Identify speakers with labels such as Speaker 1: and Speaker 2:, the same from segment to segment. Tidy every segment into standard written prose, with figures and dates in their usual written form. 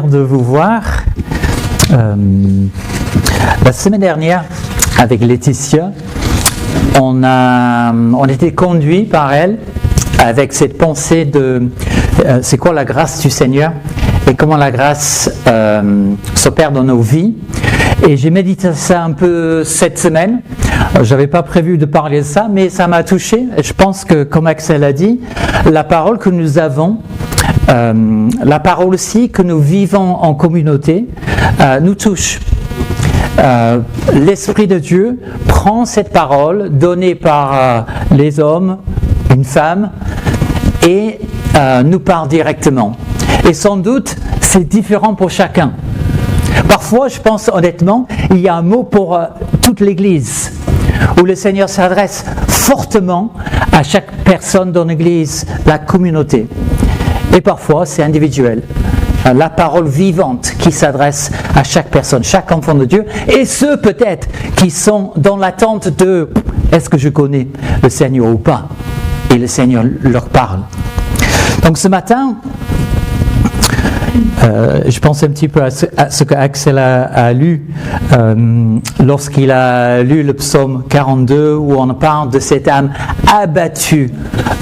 Speaker 1: De vous voir. La semaine dernière, avec Laetitia, on a été conduit par elle avec cette pensée de c'est quoi la grâce du Seigneur et comment la grâce s'opère dans nos vies. Et j'ai médité ça un peu cette semaine. J'avais pas prévu de parler de ça, mais ça m'a touché. Et je pense que, comme Axel a dit, la parole que nous avons, la parole aussi que nous vivons en communauté, nous touche. L'Esprit de Dieu prend cette parole donnée par les hommes, une femme, et nous parle directement. Et sans doute, c'est différent pour chacun. Parfois, je pense honnêtement, il y a un mot pour toute l'Église, où le Seigneur s'adresse fortement à chaque personne dans l'Église, la communauté. Et parfois, c'est individuel. La parole vivante qui s'adresse à chaque personne, chaque enfant de Dieu, et ceux peut-être qui sont dans l'attente de « est-ce que je connais le Seigneur ou pas ?» Et le Seigneur leur parle. Donc ce matin, je pense un petit peu à ce que Axel a lu lorsqu'il a lu le psaume 42 où on parle de cette âme abattue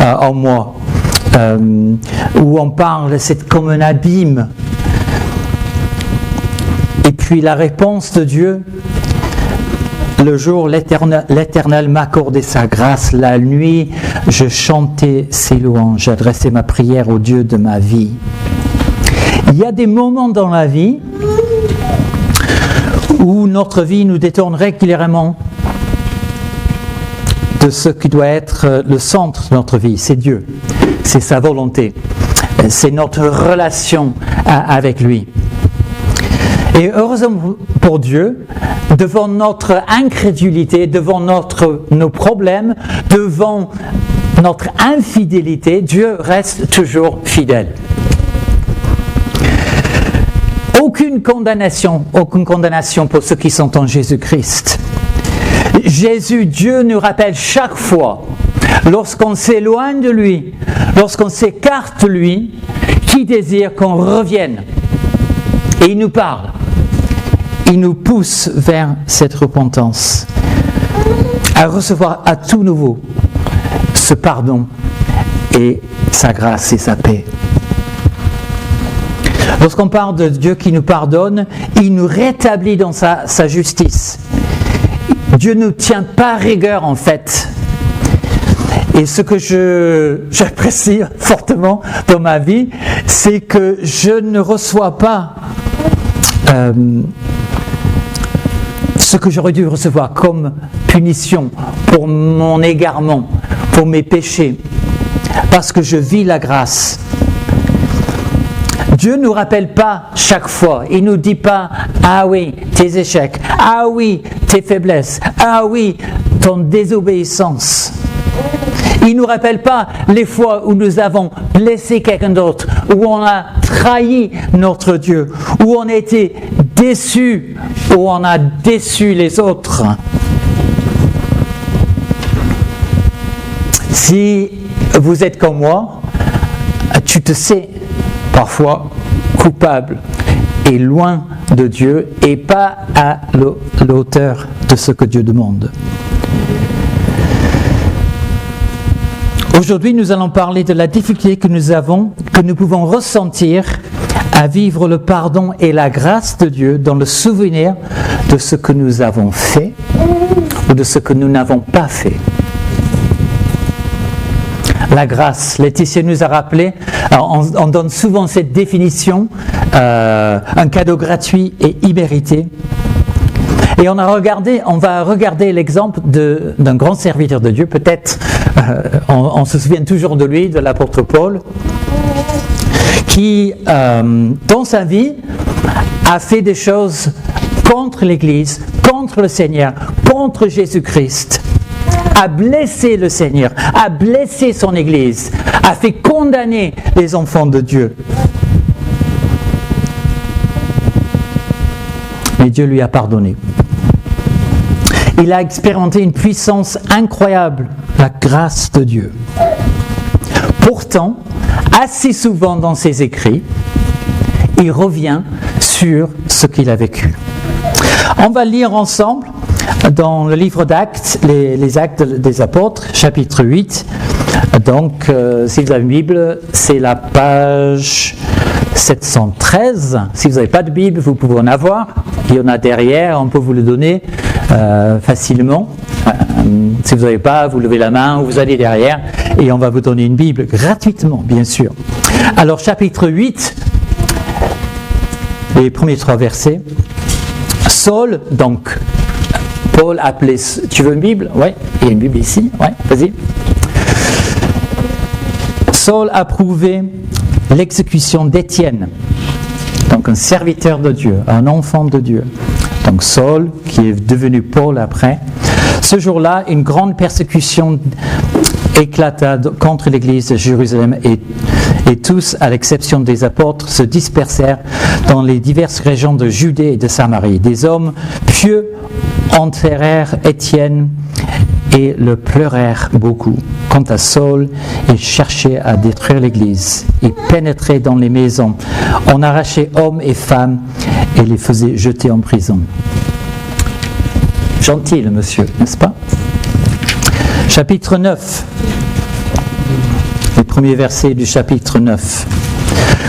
Speaker 1: en moi. Où on parle, c'est comme un abîme. Et puis la réponse de Dieu, le jour l'Éternel m'accordait sa grâce, la nuit je chantais ses louanges, j'adressais ma prière au Dieu de ma vie. Il y a des moments dans la vie où notre vie nous détourne régulièrement de ce qui doit être le centre de notre vie, c'est Dieu, c'est sa volonté, c'est notre relation avec lui. Et heureusement pour Dieu, devant notre incrédulité, devant nos problèmes, devant notre infidélité, Dieu reste toujours fidèle. Aucune condamnation pour ceux qui sont en Jésus-Christ. Jésus, Dieu nous rappelle chaque fois, lorsqu'on s'éloigne de lui, lorsqu'on s'écarte de lui, qu'il désire qu'on revienne. Et il nous parle. Il nous pousse vers cette repentance, à recevoir à tout nouveau ce pardon et sa grâce et sa paix. Lorsqu'on parle de Dieu qui nous pardonne, il nous rétablit dans sa justice. Dieu ne nous tient pas rigueur en fait. Et ce que j'apprécie fortement dans ma vie, c'est que je ne reçois pas ce que j'aurais dû recevoir comme punition pour mon égarement, pour mes péchés, parce que je vis la grâce. Dieu ne nous rappelle pas chaque fois, il ne nous dit pas « Ah oui, tes échecs, ah oui, tes faiblesses, ah oui, ton désobéissance ». Il ne nous rappelle pas les fois où nous avons blessé quelqu'un d'autre, où on a trahi notre Dieu, où on a été déçu, où on a déçu les autres. Si vous êtes comme moi, tu te sais parfois coupable et loin de Dieu et pas à l'auteur de ce que Dieu demande. Aujourd'hui, nous allons parler de la difficulté que nous pouvons ressentir à vivre le pardon et la grâce de Dieu dans le souvenir de ce que nous avons fait ou de ce que nous n'avons pas fait. La grâce, Laetitia nous a rappelé, on donne souvent cette définition, un cadeau gratuit et immérité. Et on va regarder l'exemple d'un grand serviteur de Dieu, peut-être, on se souvient toujours de lui, de l'apôtre Paul, qui, dans sa vie, a fait des choses contre l'Église, contre le Seigneur, contre Jésus-Christ, a blessé le Seigneur, a blessé son Église, a fait condamner les enfants de Dieu. Mais Dieu lui a pardonné. Il a expérimenté une puissance incroyable, la grâce de Dieu. Pourtant, assez souvent dans ses écrits, il revient sur ce qu'il a vécu. On va lire ensemble dans le livre d'Actes, les Actes des Apôtres, chapitre 8. Donc, si vous avez une Bible, c'est la page 713. Si vous n'avez pas de Bible, vous pouvez en avoir. Il y en a derrière, on peut vous le donner facilement. Si vous n'avez pas, vous levez la main ou vous allez derrière et on va vous donner une Bible gratuitement, bien sûr. Alors, chapitre 8, les premiers 3 versets. Saul, donc, Paul appelé... Tu veux une Bible? Oui, il y a une Bible ici. Oui, vas-y. Saul approuvait l'exécution d'Étienne, donc un serviteur de Dieu, un enfant de Dieu. Donc Saul, qui est devenu Paul après. Ce jour-là, une grande persécution éclata contre l'église de Jérusalem et tous, à l'exception des apôtres, se dispersèrent dans les diverses régions de Judée et de Samarie. Des hommes pieux enterrèrent Étienne et le pleurèrent beaucoup. Quant à Saul, il cherchait à détruire l'église. Il pénétrait dans les maisons. On arrachait hommes et femmes et les faisait jeter en prison. Gentil le monsieur, n'est-ce pas? Chapitre 9. Les premiers versets du chapitre 9.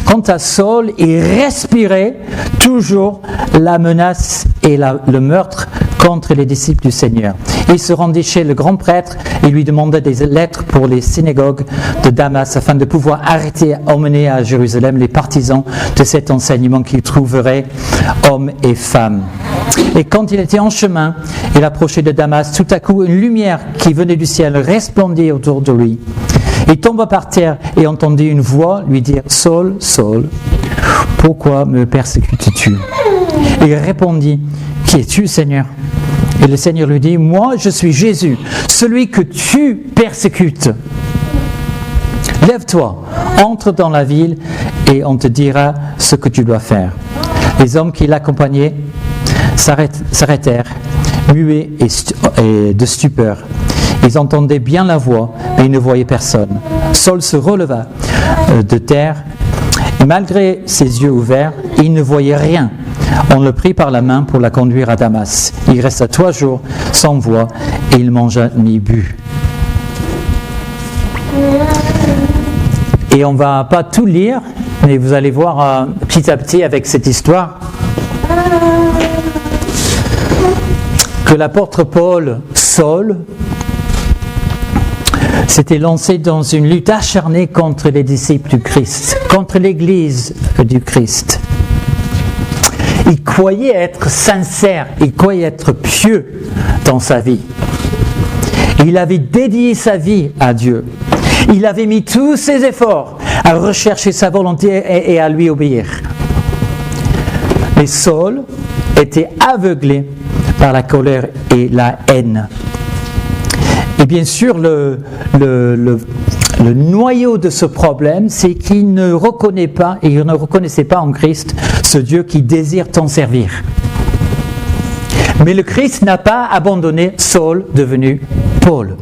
Speaker 1: Quant à Saul, il respirait toujours la menace et le meurtre contre les disciples du Seigneur. Il se rendit chez le grand prêtre et lui demanda des lettres pour les synagogues de Damas afin de pouvoir arrêter et emmener à Jérusalem les partisans de cet enseignement qu'il trouverait hommes et femmes. Et quand il était en chemin, il approchait de Damas, tout à coup une lumière qui venait du ciel resplendit autour de lui. Il tomba par terre et entendit une voix lui dire « Saul, Saul, pourquoi me persécutes-tu » Et il répondit « Qui es-tu, Seigneur ?» Et le Seigneur lui dit « Moi, je suis Jésus, celui que tu persécutes. Lève-toi, entre dans la ville et on te dira ce que tu dois faire. » Les hommes qui l'accompagnaient s'arrêtèrent, muets et de stupeur. Ils entendaient bien la voix, mais ils ne voyaient personne. Saul se releva de terre, et malgré ses yeux ouverts, il ne voyait rien. On le prit par la main pour la conduire à Damas. Il resta 3 jours sans voix, et il mangea ni but. Et on ne va pas tout lire, mais vous allez voir petit à petit avec cette histoire que l'apôtre Paul, Saul, s'était lancé dans une lutte acharnée contre les disciples du Christ, contre l'Église du Christ. Il croyait être sincère, il croyait être pieux dans sa vie. Il avait dédié sa vie à Dieu. Il avait mis tous ses efforts à rechercher sa volonté et à lui obéir. Mais Saul était aveuglé par la colère et la haine. Et bien sûr, le noyau de ce problème, c'est qu'il ne reconnaît pas, et il ne reconnaissait pas en Christ ce Dieu qui désire t'en servir. Mais le Christ n'a pas abandonné Saul, devenu Paul.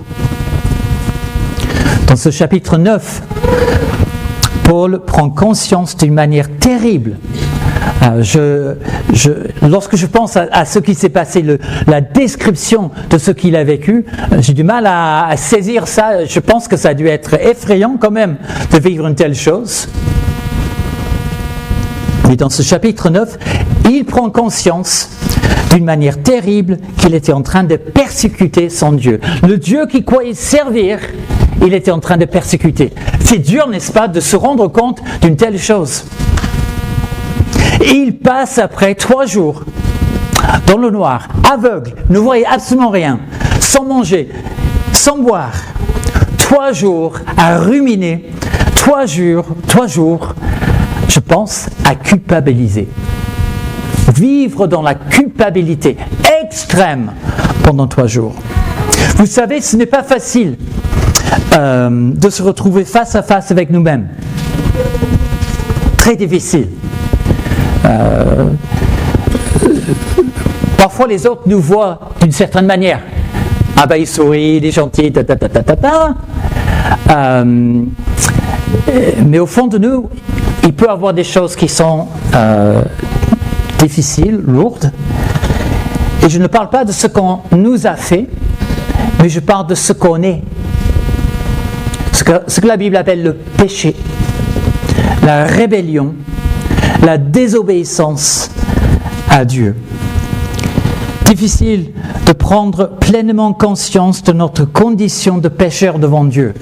Speaker 1: Dans ce chapitre 9, Paul prend conscience d'une manière terrible. Lorsque je pense à ce qui s'est passé, la description de ce qu'il a vécu, j'ai du mal à saisir ça. Je pense que ça a dû être effrayant quand même de vivre une telle chose. Mais dans ce chapitre 9, il prend conscience d'une manière terrible qu'il était en train de persécuter son Dieu. Le Dieu qu'il croyait servir, il était en train de persécuter. C'est dur, n'est-ce pas, de se rendre compte d'une telle chose. Et il passe après 3 jours dans le noir, aveugle, ne voyait absolument rien, sans manger, sans boire. 3 jours à ruminer, 3 jours, je pense, à culpabiliser. Vivre dans la culpabilité extrême pendant 3 jours. Vous savez, ce n'est pas facile de se retrouver face à face avec nous-mêmes. Très difficile. Parfois les autres nous voient d'une certaine manière. Ah ben il sourit, il est gentil, mais au fond de nous, il peut y avoir des choses qui sont difficiles, lourdes. Et je ne parle pas de ce qu'on nous a fait, mais je parle de ce qu'on est. Ce que la Bible appelle le péché, la rébellion, la désobéissance à Dieu. Difficile de prendre pleinement conscience de notre condition de pécheur devant Dieu.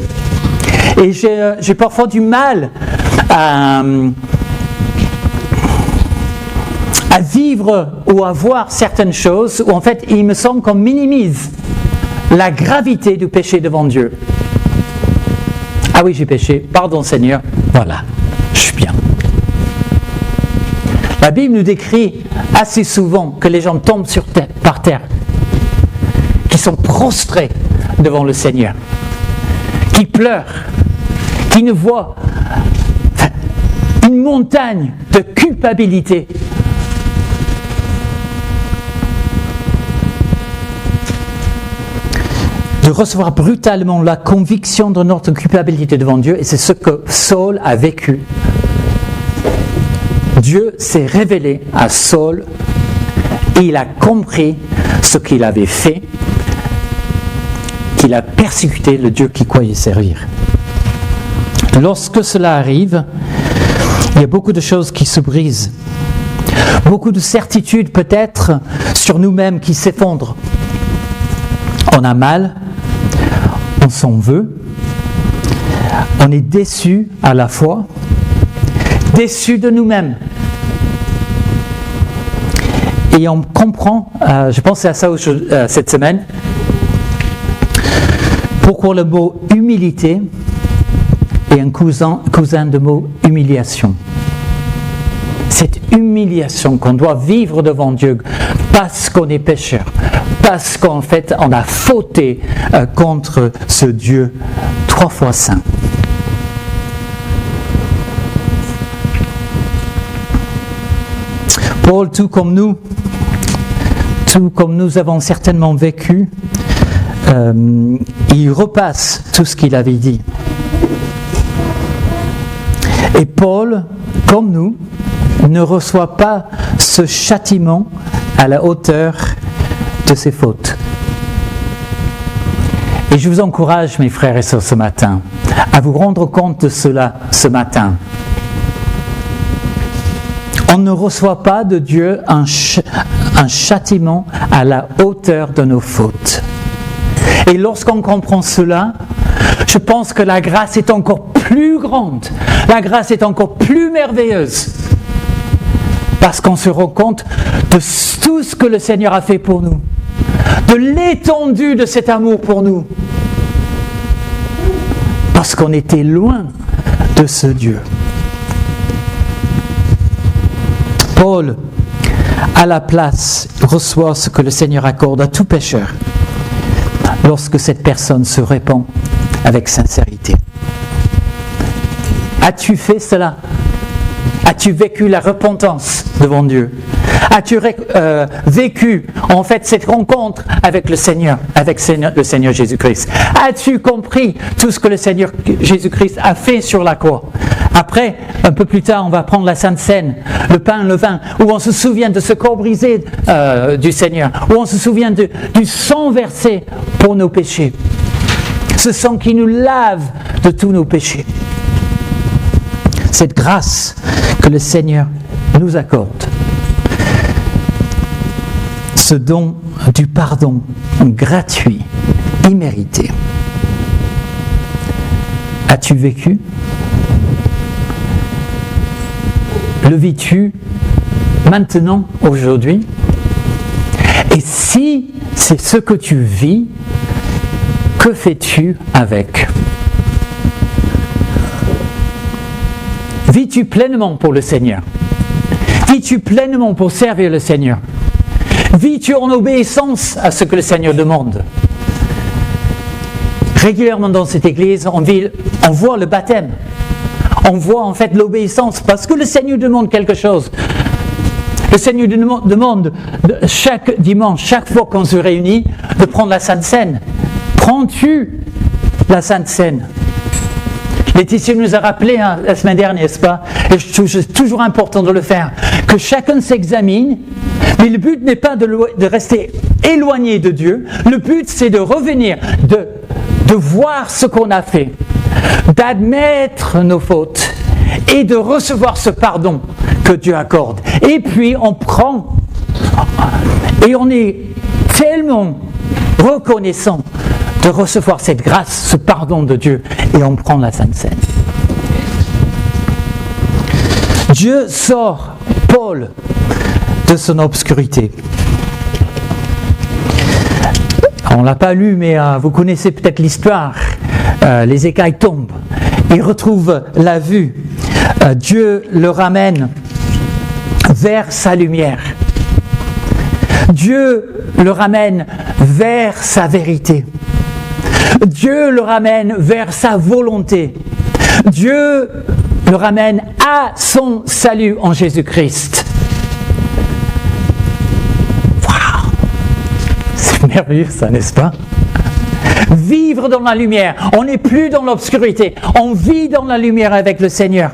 Speaker 1: Et j'ai parfois du mal à vivre ou à voir certaines choses où en fait il me semble qu'on minimise la gravité du péché devant Dieu. Ah oui, j'ai péché, pardon Seigneur, voilà, je suis bien. La Bible nous décrit assez souvent que les gens tombent par terre, qui sont prostrés devant le Seigneur, qui pleurent, qui ne voient une montagne de culpabilité. De recevoir brutalement la conviction de notre culpabilité devant Dieu, et c'est ce que Saul a vécu. Dieu s'est révélé à Saul et il a compris ce qu'il avait fait, qu'il a persécuté le Dieu qu'il croyait servir. Lorsque cela arrive, il y a beaucoup de choses qui se brisent, beaucoup de certitudes peut-être sur nous-mêmes qui s'effondrent. On a mal, on s'en veut, on est déçu à la fois, déçu de nous-mêmes. Et on comprend, je pensais à ça cette semaine, pourquoi le mot humilité est un cousin de mot humiliation. Cette humiliation qu'on doit vivre devant Dieu parce qu'on est pécheur, parce qu'en fait on a fauté contre ce Dieu 3 fois saint. Paul, tout comme nous avons certainement vécu, il repasse tout ce qu'il avait dit. Et Paul, comme nous, ne reçoit pas ce châtiment à la hauteur de ses fautes. Et je vous encourage, mes frères et sœurs, ce matin, à vous rendre compte de cela ce matin. On ne reçoit pas de Dieu un châtiment à la hauteur de nos fautes. Et lorsqu'on comprend cela, je pense que la grâce est encore plus grande, la grâce est encore plus merveilleuse, parce qu'on se rend compte de tout ce que le Seigneur a fait pour nous, de l'étendue de cet amour pour nous, parce qu'on était loin de ce Dieu. Paul, à la place, reçoit ce que le Seigneur accorde à tout pécheur lorsque cette personne se répand avec sincérité. As-tu fait cela? As-tu vécu la repentance devant Dieu? As-tu vécu en fait cette rencontre avec le Seigneur Jésus-Christ? As-tu compris tout ce que le Seigneur Jésus-Christ a fait sur la croix? Après, un peu plus tard, on va prendre la Sainte Seine, le pain, le vin, où on se souvient de ce corps brisé du Seigneur, où on se souvient du sang versé pour nos péchés. Ce sang qui nous lave de tous nos péchés. Cette grâce que le Seigneur nous accorde. Ce don du pardon gratuit, immérité. As-tu vécu? Le vis-tu maintenant, aujourd'hui? Et si c'est ce que tu vis, que fais-tu avec? Vis-tu pleinement pour le Seigneur? Vis-tu pleinement pour servir le Seigneur? Vis-tu en obéissance à ce que le Seigneur demande? Régulièrement dans cette église, on voit le baptême. On voit en fait l'obéissance parce que le Seigneur demande quelque chose. Le Seigneur demande chaque dimanche, chaque fois qu'on se réunit, de prendre la Sainte Seine. Prends-tu la Sainte Seine? Laetitia nous a rappelé la semaine dernière, n'est-ce pas? Et c'est toujours important de le faire, que chacun s'examine, mais le but n'est pas de rester éloigné de Dieu, le but c'est de revenir, de voir ce qu'on a fait, d'admettre nos fautes et de recevoir ce pardon que Dieu accorde. Et puis on prend, et on est tellement reconnaissant de recevoir cette grâce, ce pardon de Dieu, et on prend la Sainte Seine. Dieu sort Paul de son obscurité. On ne l'a pas lu, mais vous connaissez peut-être l'histoire. Les écailles tombent, il retrouve la vue. Dieu le ramène vers sa lumière. Dieu le ramène vers sa vérité. Dieu le ramène vers sa volonté. Dieu le ramène à son salut en Jésus-Christ. Waouh! C'est merveilleux ça, n'est-ce pas? Vivre dans la lumière. On n'est plus dans l'obscurité. On vit dans la lumière avec le Seigneur.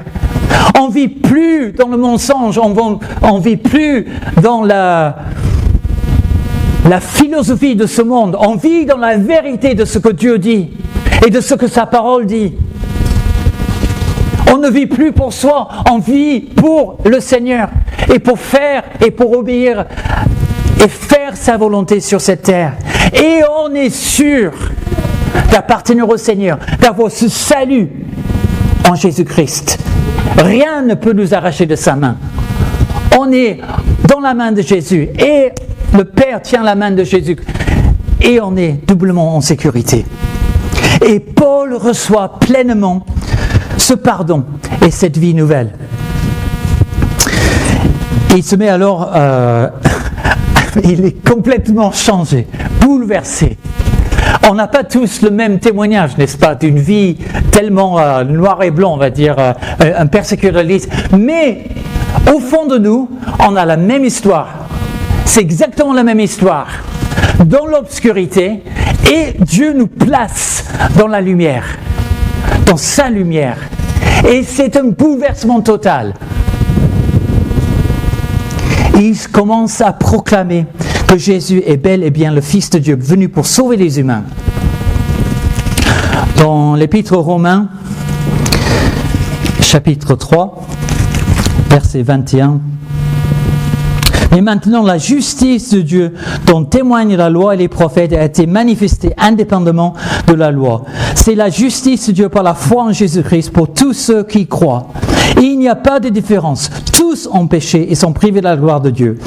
Speaker 1: On ne vit plus dans le mensonge. On ne vit plus dans la philosophie de ce monde. On vit dans la vérité de ce que Dieu dit et de ce que sa parole dit. On ne vit plus pour soi, on vit pour le Seigneur et pour faire et pour obéir et faire sa volonté sur cette terre. Et on est sûr d'appartenir au Seigneur, d'avoir ce salut en Jésus-Christ. Rien ne peut nous arracher de sa main. On est dans la main de Jésus et le Père tient la main de Jésus et on est doublement en sécurité. Et Paul reçoit pleinement ce pardon et cette vie nouvelle. Il se met alors, il est complètement changé, bouleversé. On n'a pas tous le même témoignage, n'est-ce pas, d'une vie tellement noir et blanc, on va dire, un persécutorialisme. Mais au fond de nous, on a la même histoire. C'est exactement la même histoire. Dans l'obscurité, et Dieu nous place dans la lumière, dans sa lumière. Et c'est un bouleversement total. Il commence à proclamer que Jésus est bel et bien le Fils de Dieu, venu pour sauver les humains. Dans l'Épître aux Romains, chapitre 3, verset 21, mais maintenant, la justice de Dieu, dont témoignent la loi et les prophètes, a été manifestée indépendamment de la loi. C'est la justice de Dieu par la foi en Jésus-Christ pour tous ceux qui croient. Et il n'y a pas de différence. Tous ont péché et sont privés de la gloire de Dieu.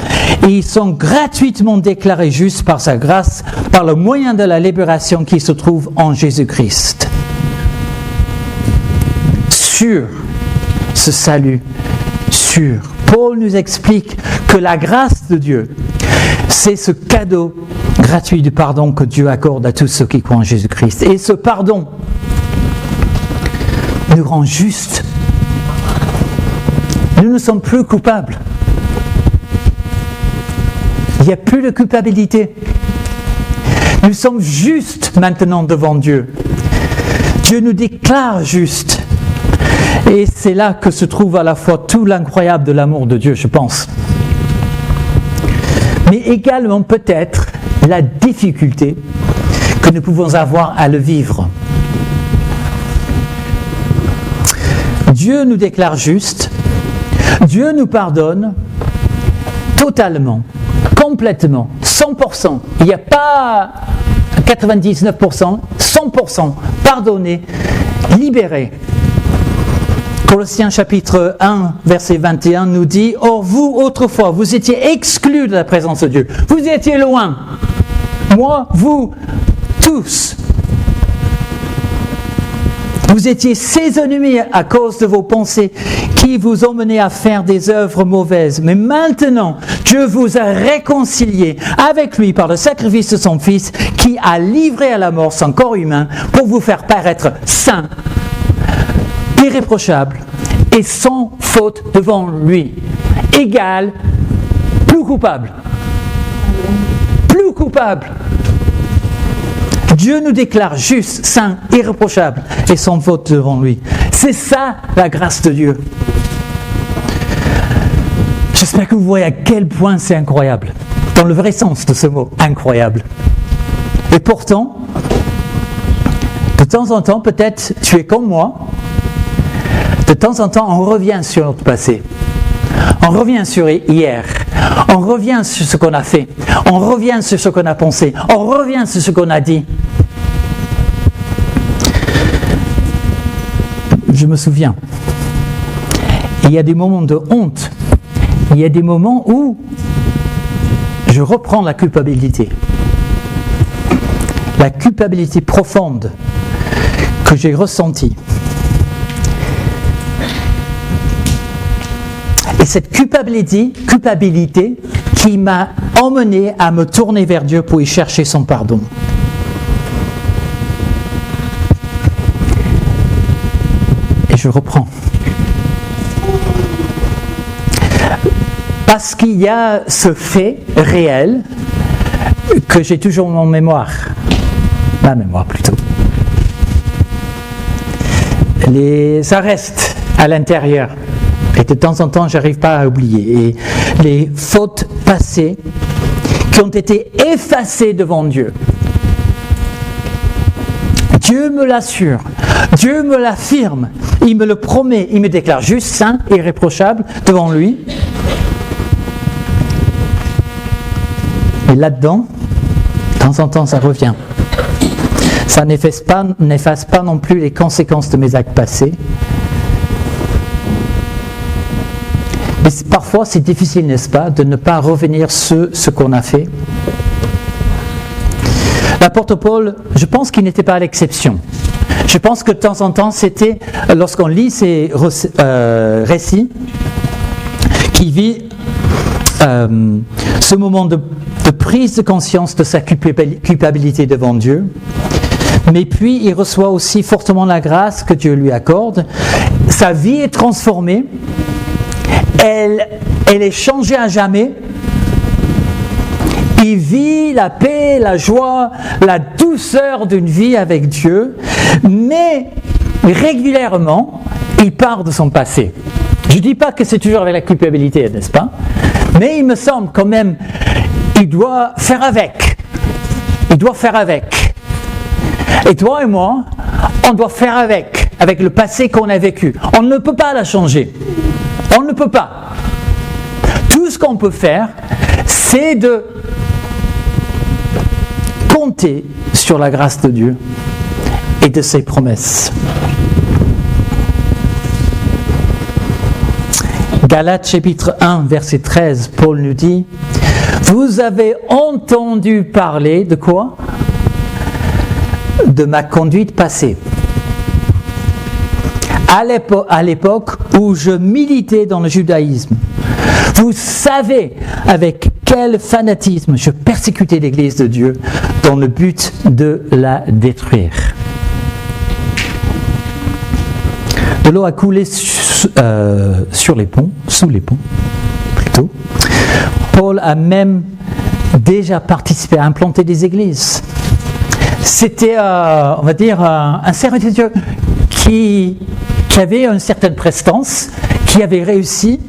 Speaker 1: Et ils sont gratuitement déclarés justes par sa grâce, par le moyen de la libération qui se trouve en Jésus-Christ. Sur ce salut, sûr. Paul nous explique que la grâce de Dieu, c'est ce cadeau gratuit du pardon que Dieu accorde à tous ceux qui croient en Jésus-Christ. Et ce pardon nous rend justes. Nous ne sommes plus coupables. Il n'y a plus de culpabilité. Nous sommes justes maintenant devant Dieu. Dieu nous déclare justes. Et c'est là que se trouve à la fois tout l'incroyable de l'amour de Dieu, je pense. Mais également peut-être la difficulté que nous pouvons avoir à le vivre. Dieu nous déclare justes, Dieu nous pardonne totalement, complètement, 100%. Il n'y a pas 99%, 100% pardonné, libéré. Colossiens chapitre 1, verset 21 nous dit « Or vous, autrefois, vous étiez exclus de la présence de Dieu. Vous étiez loin. Moi, vous, tous. Vous étiez ses ennemis à cause de vos pensées qui vous ont mené à faire des œuvres mauvaises. Mais maintenant, Dieu vous a réconciliés avec lui par le sacrifice de son Fils qui a livré à la mort son corps humain pour vous faire paraître saints, irréprochable et sans faute devant lui, égal, plus coupable. Plus coupable. Dieu nous déclare juste, saint, irréprochable et sans faute devant lui. C'est ça la grâce de Dieu. J'espère que vous voyez à quel point c'est incroyable, dans le vrai sens de ce mot, incroyable. Et pourtant, de temps en temps, peut-être tu es comme moi, de temps en temps on revient sur notre passé, on revient sur hier, on revient sur ce qu'on a fait, on revient sur ce qu'on a pensé, on revient sur ce qu'on a dit. Je me souviens, il y a des moments de honte, il y a des moments où je reprends la culpabilité profonde que j'ai ressentie. Et cette culpabilité qui m'a emmené à me tourner vers Dieu pour y chercher son pardon. Et je reprends. Parce qu'il y a ce fait réel que j'ai toujours en mémoire. Ma mémoire plutôt. Ça reste à l'intérieur. Et de temps en temps, je n'arrive pas à oublier. Et les fautes passées qui ont été effacées devant Dieu. Dieu me l'assure, Dieu me l'affirme, il me le promet, il me déclare juste, saint, irréprochable devant lui. Et là-dedans, de temps en temps, ça revient. Ça n'efface pas non plus les conséquences de mes actes passés. Mais parfois, c'est difficile, n'est-ce pas, de ne pas revenir sur ce qu'on a fait. L'apôtre Paul, je pense qu'il n'était pas à l'exception. Je pense que de temps en temps, c'était, lorsqu'on lit ces récits, qu'il vit ce moment de prise de conscience de sa culpabilité devant Dieu, mais puis il reçoit aussi fortement la grâce que Dieu lui accorde. Sa vie est transformée, elle est changée à jamais. Il vit la paix, la joie, la douceur d'une vie avec Dieu, mais régulièrement, il part de son passé. Je ne dis pas que c'est toujours avec la culpabilité, n'est-ce pas? Mais il me semble quand même, il doit faire avec. Il doit faire avec. Et toi et moi, on doit faire avec le passé qu'on a vécu. On ne peut pas la changer. On ne peut pas. Tout ce qu'on peut faire, c'est de compter sur la grâce de Dieu et de ses promesses. Galates chapitre 1, verset 13, Paul nous dit: vous avez entendu parler de quoi? De ma conduite passée. À l'époque où je militais dans le judaïsme. Vous savez avec quel fanatisme je persécutais l'Église de Dieu dans le but de la détruire. De l'eau a coulé sur les ponts, sous les ponts plutôt. Paul a même déjà participé à implanter des églises. C'était, on va dire, un serviteur de Dieu qui avait une certaine prestance, qui avait réussi.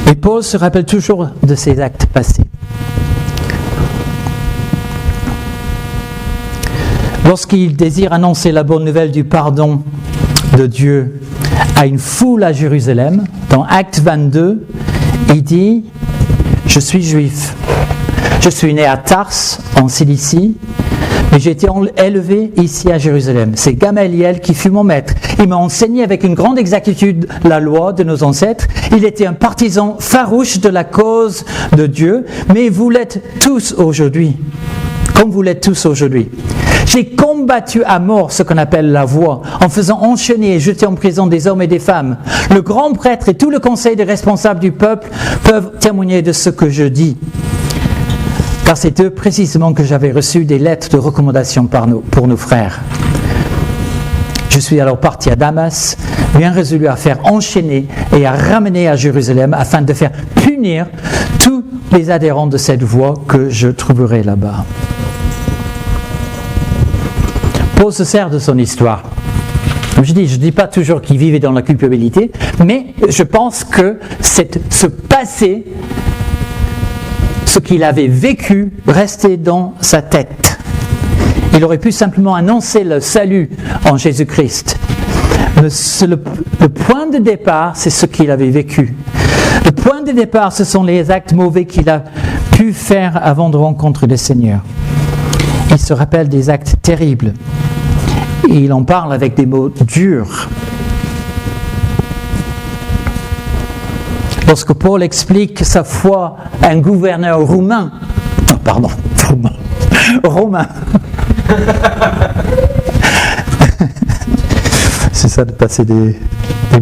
Speaker 1: Et Paul se rappelle toujours de ses actes passés. Lorsqu'il désire annoncer la bonne nouvelle du pardon de Dieu à une foule à Jérusalem, dans Acte 22, il dit: je suis juif, je suis né à Tars en Cilicie, mais j'ai été élevé ici à Jérusalem. C'est Gamaliel qui fut mon maître. Il m'a enseigné avec une grande exactitude la loi de nos ancêtres. Il était un partisan farouche de la cause de Dieu, mais vous l'êtes tous aujourd'hui, comme vous l'êtes tous aujourd'hui. J'ai combattu à mort ce qu'on appelle la voie, en faisant enchaîner et jeter en prison des hommes et des femmes. Le grand prêtre et tout le conseil des responsables du peuple peuvent témoigner de ce que je dis. Car c'est eux précisément que j'avais reçu des lettres de recommandation pour nos frères. Je suis alors parti à Damas, bien résolu à faire enchaîner et à ramener à Jérusalem afin de faire punir tous les adhérents de cette voie que je trouverai là-bas. Paul se sert de son histoire. Comme je dis pas toujours qu'il vivait dans la culpabilité, mais je pense que ce passé, ce qu'il avait vécu, restait dans sa tête. Il aurait pu simplement annoncer le salut en Jésus-Christ. Le point de départ, c'est ce qu'il avait vécu. Le point de départ, ce sont les actes mauvais qu'il a pu faire avant de rencontrer le Seigneur. Il se rappelle des actes terribles. Et il en parle avec des mots durs. Lorsque Paul explique sa foi à un gouverneur romain, c'est ça de passer des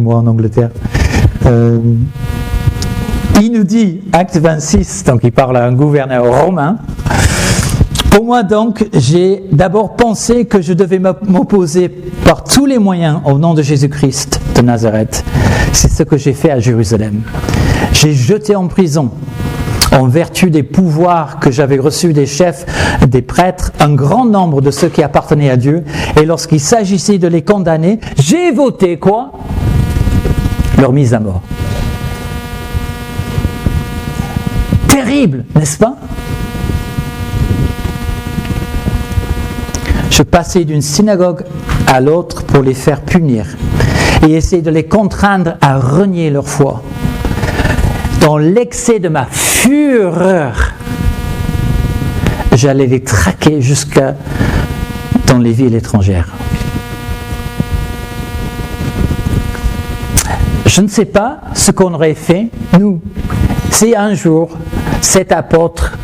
Speaker 1: mois en Angleterre. Il nous dit, acte 26, donc il parle à un gouverneur romain, pour moi donc, j'ai d'abord pensé que je devais m'opposer par tous les moyens au nom de Jésus-Christ de Nazareth. C'est ce que j'ai fait à Jérusalem. J'ai jeté en prison, en vertu des pouvoirs que j'avais reçus des chefs, des prêtres, un grand nombre de ceux qui appartenaient à Dieu. Et lorsqu'il s'agissait de les condamner, j'ai voté quoi ? Leur mise à mort. Terrible, n'est-ce pas ? Je passais d'une synagogue à l'autre pour les faire punir et essayer de les contraindre à renier leur foi. Dans l'excès de ma fureur, j'allais les traquer jusqu'à dans les villes étrangères. Je ne sais pas ce qu'on aurait fait, nous, si un jour cet apôtre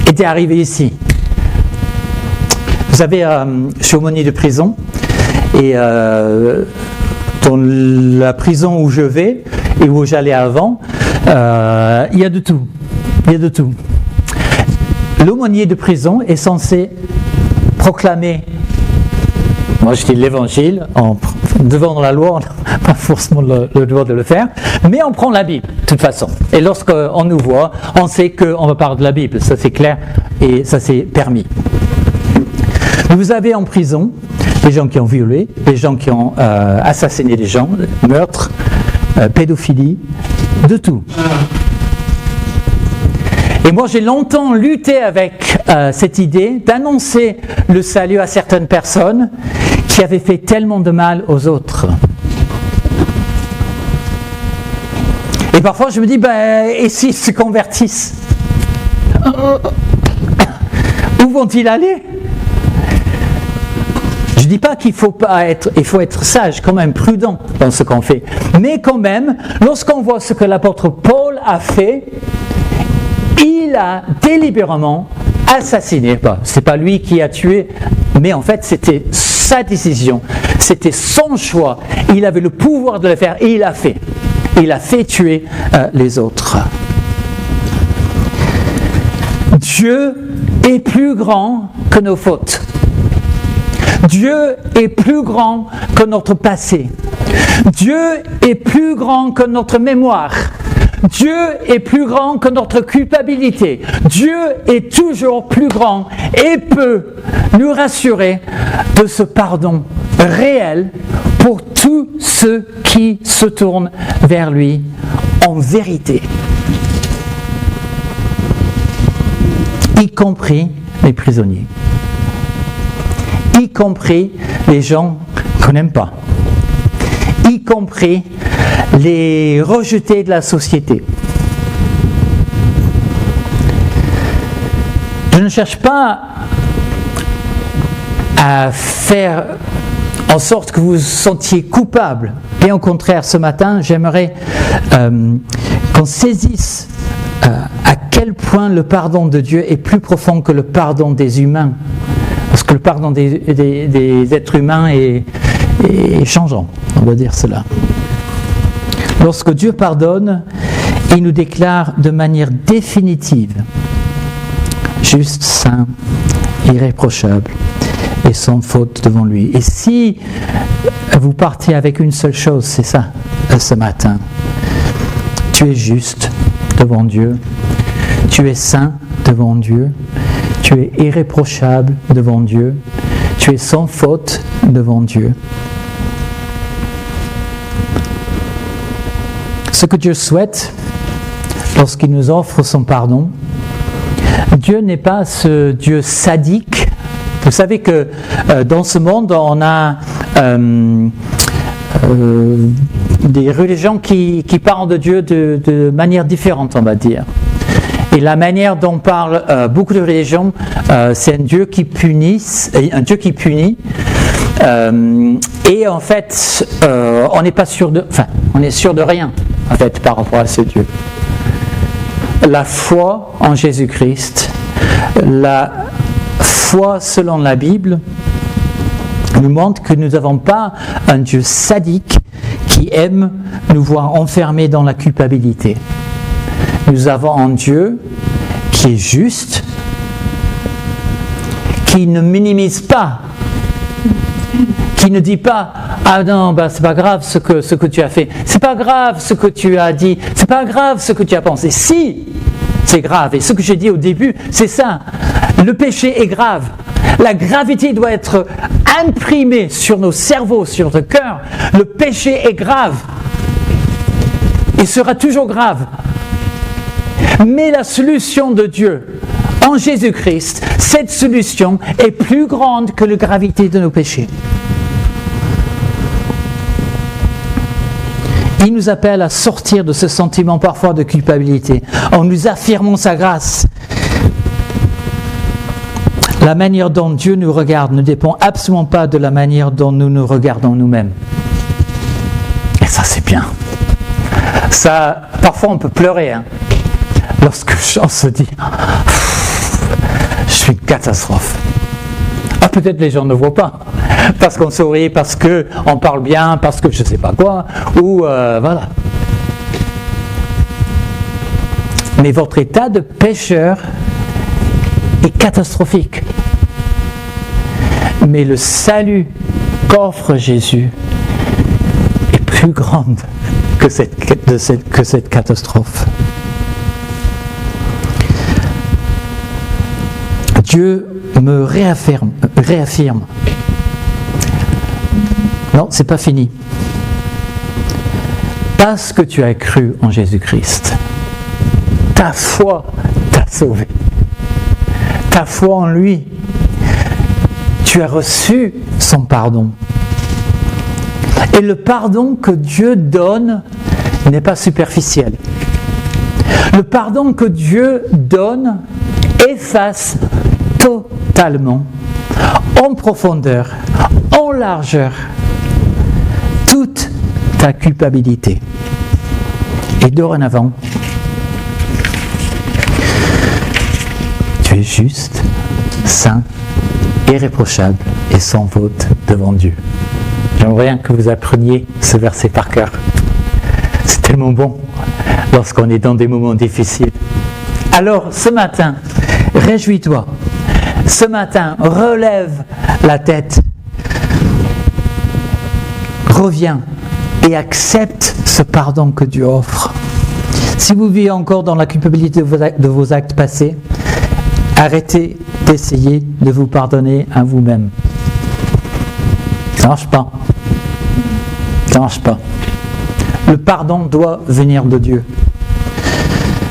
Speaker 1: était arrivé ici. Vous savez, je suis aumônier de prison et dans la prison où je vais et où j'allais avant, il y a de tout. Il y a de tout. L'aumônier de prison est censé proclamer, moi je dis l'évangile, devant la loi, on n'a pas forcément le droit de le faire, mais on prend la Bible, de toute façon. Et lorsqu'on nous voit, on sait qu'on va parler de la Bible, ça c'est clair et ça c'est permis. Vous avez en prison des gens qui ont violé, des gens qui ont assassiné des gens, meurtre, pédophilie, de tout. Et moi j'ai longtemps lutté avec cette idée d'annoncer le salut à certaines personnes qui avaient fait tellement de mal aux autres. Et parfois je me dis, et s'ils se convertissent ? Où vont-ils aller ? Je ne dis pas qu'il faut être sage, quand même prudent dans ce qu'on fait. Mais quand même, lorsqu'on voit ce que l'apôtre Paul a fait, il a délibérément assassiné. Ce n'est pas lui qui a tué, mais en fait c'était sa décision, c'était son choix. Il avait le pouvoir de le faire et il l'a fait. Il a fait tuer les autres. Dieu est plus grand que nos fautes. Dieu est plus grand que notre passé. Dieu est plus grand que notre mémoire. Dieu est plus grand que notre culpabilité. Dieu est toujours plus grand et peut nous rassurer de ce pardon réel pour tous ceux qui se tournent vers lui en vérité. Y compris les prisonniers. Y compris les gens qu'on n'aime pas, y compris les rejetés de la société. Je ne cherche pas à faire en sorte que vous vous sentiez coupable. Bien au contraire, ce matin, j'aimerais qu'on saisisse à quel point le pardon de Dieu est plus profond que le pardon des humains. Parce que le pardon des êtres humains est changeant, on va dire cela. Lorsque Dieu pardonne, il nous déclare de manière définitive, juste, saint, irréprochable et sans faute devant lui. Et si vous partez avec une seule chose, c'est ça, ce matin, tu es juste devant Dieu, tu es saint devant Dieu, Tu es irréprochable devant Dieu. Tu es sans faute devant Dieu. Ce que Dieu souhaite lorsqu'il nous offre son pardon, Dieu n'est pas ce Dieu sadique. Vous savez que dans ce monde, on a des religions qui parlent de Dieu de manière différente, on va dire. Et la manière dont parlent beaucoup de religions, c'est un Dieu qui punit, et en fait, on n'est pas sûr de, on est sûr de rien, en fait, par rapport à ce Dieu. La foi en Jésus-Christ, la foi selon la Bible, nous montre que nous n'avons pas un Dieu sadique qui aime nous voir enfermés dans la culpabilité. Nous avons un Dieu qui est juste, qui ne minimise pas, qui ne dit pas « Ah non, c'est pas grave ce que tu as fait, c'est pas grave ce que tu as dit, c'est pas grave ce que tu as pensé. » Si, c'est grave, et ce que j'ai dit au début, c'est ça. Le péché est grave. La gravité doit être imprimée sur nos cerveaux, sur notre cœur. Le péché est grave. Il sera toujours grave. Mais la solution de Dieu en Jésus-Christ, cette solution est plus grande que la gravité de nos péchés. Il nous appelle à sortir de ce sentiment parfois de culpabilité en nous affirmant sa grâce. La manière dont Dieu nous regarde ne dépend absolument pas de la manière dont nous nous regardons nous-mêmes. Et ça, c'est bien. Ça, parfois, on peut pleurer, lorsque on se dit « Je suis une catastrophe ». Ah, peut-être les gens ne voient pas, parce qu'on sourit, parce qu'on parle bien, parce que je ne sais pas quoi, ou voilà. Mais votre état de pécheur est catastrophique. Mais le salut qu'offre Jésus est plus grand que cette catastrophe. Dieu me réaffirme. Non, c'est pas fini. Parce que tu as cru en Jésus-Christ, ta foi t'a sauvé. Ta foi en lui, tu as reçu son pardon. Et le pardon que Dieu donne n'est pas superficiel. Le pardon que Dieu donne efface totalement, en profondeur, en largeur, toute ta culpabilité. Et dorénavant, tu es juste, saint, irréprochable et sans faute devant Dieu. J'aimerais bien que vous appreniez ce verset par cœur. C'est tellement bon lorsqu'on est dans des moments difficiles. Alors, ce matin, réjouis-toi. Ce matin, relève la tête. Reviens et accepte ce pardon que Dieu offre. Si vous vivez encore dans la culpabilité de vos actes passés, arrêtez d'essayer de vous pardonner à vous-même. Ça ne marche pas. Ça ne marche pas. Le pardon doit venir de Dieu.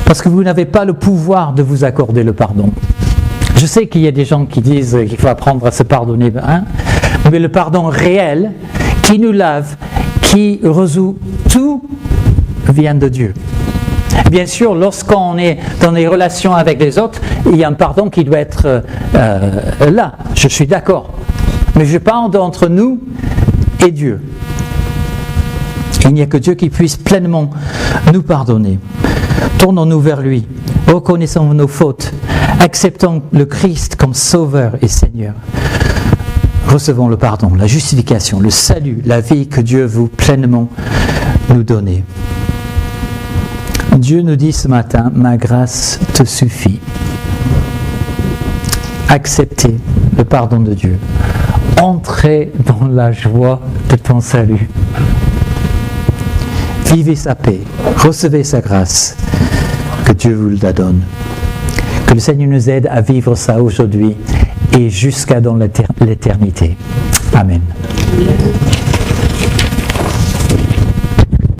Speaker 1: Parce que vous n'avez pas le pouvoir de vous accorder le pardon. Je sais qu'il y a des gens qui disent qu'il faut apprendre à se pardonner, mais le pardon réel, qui nous lave, qui résout tout, vient de Dieu. Bien sûr, lorsqu'on est dans des relations avec les autres, il y a un pardon qui doit être là, je suis d'accord. Mais je parle d'entre nous et Dieu. Il n'y a que Dieu qui puisse pleinement nous pardonner. Tournons-nous vers lui, reconnaissons nos fautes, acceptons le Christ comme Sauveur et Seigneur. Recevons le pardon, la justification, le salut, la vie que Dieu veut pleinement nous donner. Dieu nous dit ce matin, ma grâce te suffit. Acceptez le pardon de Dieu. Entrez dans la joie de ton salut. Vivez sa paix, recevez sa grâce, que Dieu vous la donne. Que le Seigneur nous aide à vivre ça aujourd'hui et jusqu'à dans l'éternité. Amen.